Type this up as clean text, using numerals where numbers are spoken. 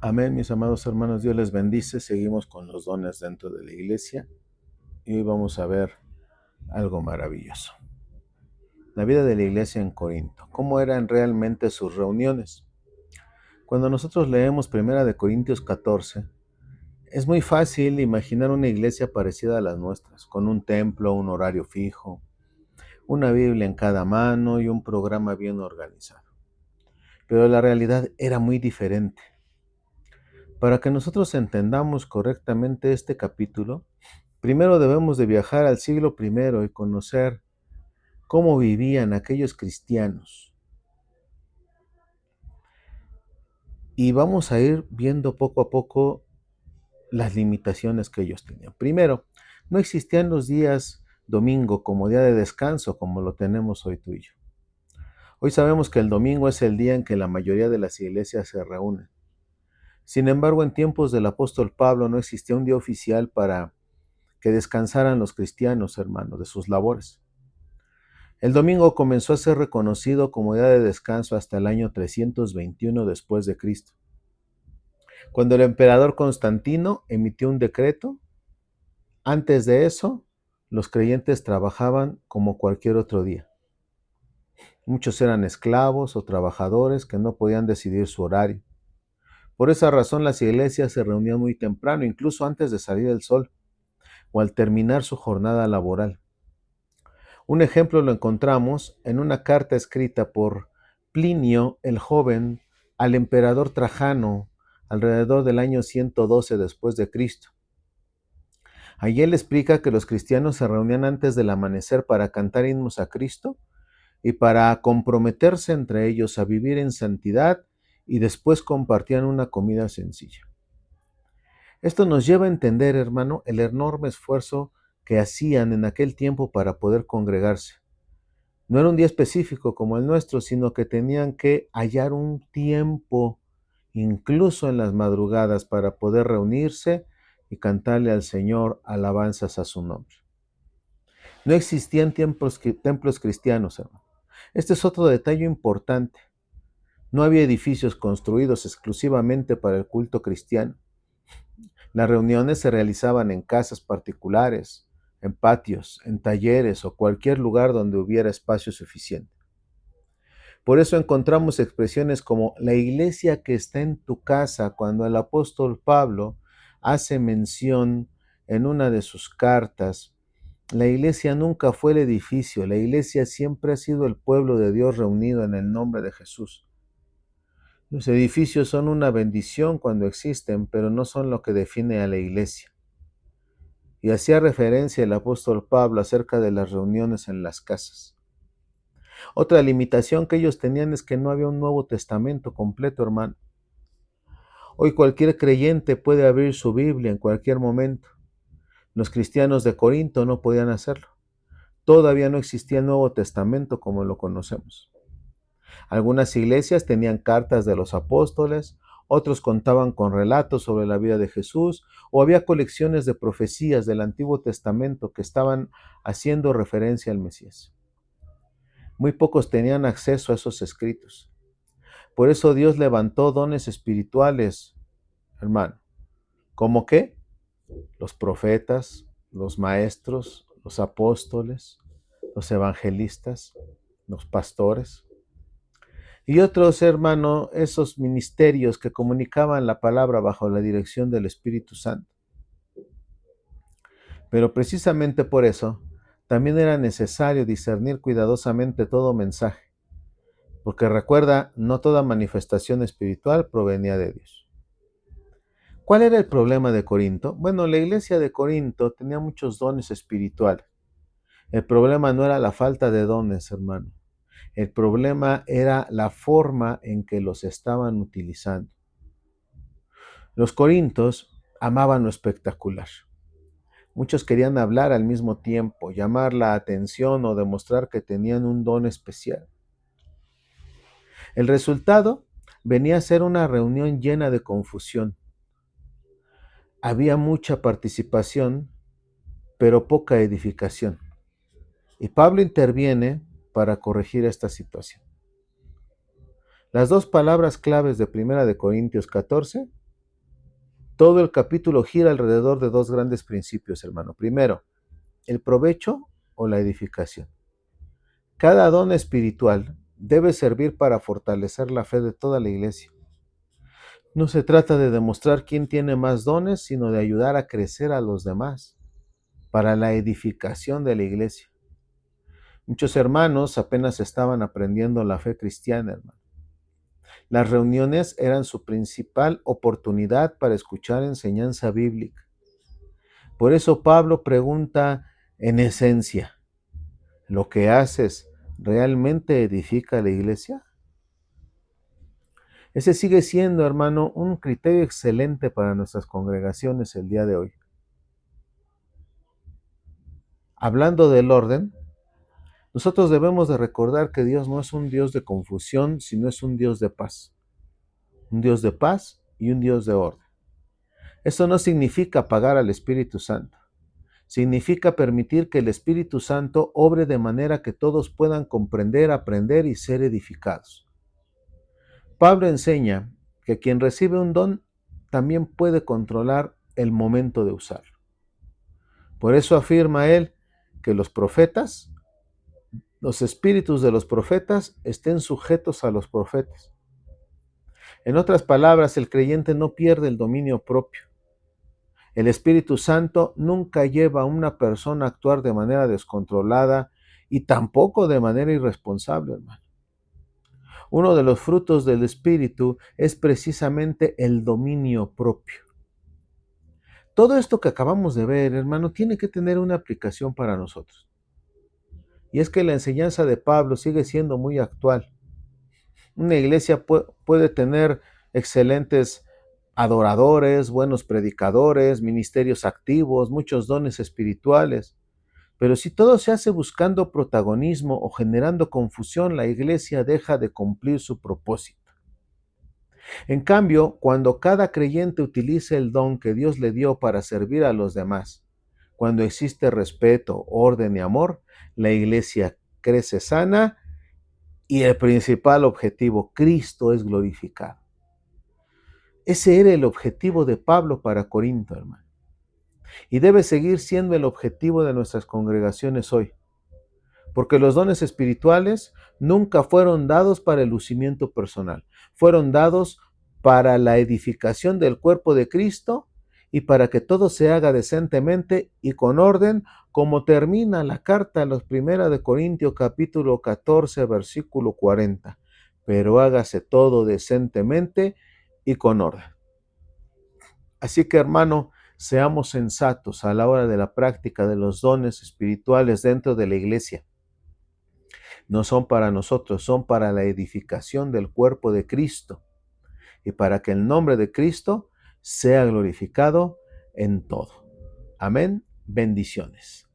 Amén, mis amados hermanos, Dios les bendice. Seguimos con los dones dentro de la iglesia y hoy vamos a ver algo maravilloso. La vida de la iglesia en Corinto. ¿Cómo eran realmente sus reuniones? Cuando nosotros leemos 1 Corintios 14, es muy fácil imaginar una iglesia parecida a las nuestras, con un templo, un horario fijo, una Biblia en cada mano y un programa bien organizado. Pero la realidad era muy diferente. Para que nosotros entendamos correctamente este capítulo, primero debemos de viajar al siglo I y conocer cómo vivían aquellos cristianos. Y vamos a ir viendo poco a poco las limitaciones que ellos tenían. Primero, no existían los días domingo como día de descanso como lo tenemos hoy tú y yo. Hoy sabemos que el domingo es el día en que la mayoría de las iglesias se reúnen. Sin embargo, en tiempos del apóstol Pablo no existía un día oficial para que descansaran los cristianos, hermanos, de sus labores. El domingo comenzó a ser reconocido como día de descanso hasta el año 321 después de Cristo, cuando el emperador Constantino emitió un decreto. Antes de eso, los creyentes trabajaban como cualquier otro día. Muchos eran esclavos o trabajadores que no podían decidir su horario. Por esa razón las iglesias se reunían muy temprano, incluso antes de salir el sol o al terminar su jornada laboral. Un ejemplo lo encontramos en una carta escrita por Plinio el Joven al emperador Trajano alrededor del año 112 después de Cristo. Allí él explica que los cristianos se reunían antes del amanecer para cantar himnos a Cristo y para comprometerse entre ellos a vivir en santidad, y después compartían una comida sencilla. Esto nos lleva a entender, hermano, el enorme esfuerzo que hacían en aquel tiempo para poder congregarse. No era un día específico como el nuestro, sino que tenían que hallar un tiempo, incluso en las madrugadas, para poder reunirse y cantarle al Señor alabanzas a su nombre. No existían templos cristianos, hermano. Este es otro detalle importante. No había edificios construidos exclusivamente para el culto cristiano. Las reuniones se realizaban en casas particulares, en patios, en talleres o cualquier lugar donde hubiera espacio suficiente. Por eso encontramos expresiones como la iglesia que está en tu casa, cuando el apóstol Pablo hace mención en una de sus cartas. La iglesia nunca fue el edificio, la iglesia siempre ha sido el pueblo de Dios reunido en el nombre de Jesús. Los edificios son una bendición cuando existen, pero no son lo que define a la iglesia. Y hacía referencia el apóstol Pablo acerca de las reuniones en las casas. Otra limitación que ellos tenían es que no había un Nuevo Testamento completo, hermano. Hoy cualquier creyente puede abrir su Biblia en cualquier momento. Los cristianos de Corinto no podían hacerlo. Todavía no existía el Nuevo Testamento como lo conocemos. Algunas iglesias tenían cartas de los apóstoles, otros contaban con relatos sobre la vida de Jesús, o había colecciones de profecías del Antiguo Testamento que estaban haciendo referencia al Mesías. Muy pocos tenían acceso a esos escritos. Por eso Dios levantó dones espirituales, hermano. ¿Cómo qué? Los profetas, los maestros, los apóstoles, los evangelistas, los pastores. Y otros, hermano, esos ministerios que comunicaban la palabra bajo la dirección del Espíritu Santo. Pero precisamente por eso, también era necesario discernir cuidadosamente todo mensaje, porque recuerda, no toda manifestación espiritual provenía de Dios. ¿Cuál era el problema de Corinto? Bueno, la iglesia de Corinto tenía muchos dones espirituales. El problema no era la falta de dones, hermano. El problema era la forma en que los estaban utilizando. Los corintios amaban lo espectacular. Muchos querían hablar al mismo tiempo, llamar la atención o demostrar que tenían un don especial. El resultado venía a ser una reunión llena de confusión. Había mucha participación, pero poca edificación. Y Pablo interviene para corregir esta situación. Las dos palabras claves de 1 Corintios 14 Todo el capítulo gira alrededor de dos grandes principios, hermano. Primero, el provecho o la edificación. Cada don espiritual debe servir para fortalecer la fe de toda la iglesia. No se trata de demostrar quién tiene más dones, sino de ayudar a crecer a los demás para la edificación de la iglesia. Muchos hermanos apenas estaban aprendiendo la fe cristiana, hermano. Las reuniones eran su principal oportunidad para escuchar enseñanza bíblica. Por eso Pablo pregunta en esencia, ¿lo que haces realmente edifica a la iglesia? Ese sigue siendo, hermano, un criterio excelente para nuestras congregaciones el día de hoy. Hablando del orden, nosotros debemos de recordar que Dios no es un Dios de confusión, sino es un Dios de paz. Un Dios de paz y un Dios de orden. Esto no significa apagar al Espíritu Santo. Significa permitir que el Espíritu Santo obre de manera que todos puedan comprender, aprender y ser edificados. Pablo enseña que quien recibe un don también puede controlar el momento de usarlo. Por eso afirma él que los profetas, los espíritus de los profetas estén sujetos a los profetas. En otras palabras, el creyente no pierde el dominio propio. El Espíritu Santo nunca lleva a una persona a actuar de manera descontrolada y tampoco de manera irresponsable, hermano. Uno de los frutos del Espíritu es precisamente el dominio propio. Todo esto que acabamos de ver, hermano, tiene que tener una aplicación para nosotros. Y es que la enseñanza de Pablo sigue siendo muy actual. Una iglesia puede tener excelentes adoradores, buenos predicadores, ministerios activos, muchos dones espirituales. Pero si todo se hace buscando protagonismo o generando confusión, la iglesia deja de cumplir su propósito. En cambio, cuando cada creyente utiliza el don que Dios le dio para servir a los demás, cuando existe respeto, orden y amor, la iglesia crece sana y el principal objetivo, Cristo, es glorificado. Ese era el objetivo de Pablo para Corinto, hermano. Y debe seguir siendo el objetivo de nuestras congregaciones hoy. Porque los dones espirituales nunca fueron dados para el lucimiento personal. Fueron dados para la edificación del cuerpo de Cristo y para que todo se haga decentemente y con orden, como termina la carta a los 1 de Corintios capítulo 14, versículo 40. Pero hágase todo decentemente y con orden. Así que, hermano, seamos sensatos a la hora de la práctica de los dones espirituales dentro de la iglesia. No son para nosotros, son para la edificación del cuerpo de Cristo y para que el nombre de Cristo sea glorificado en todo. Amén. Bendiciones.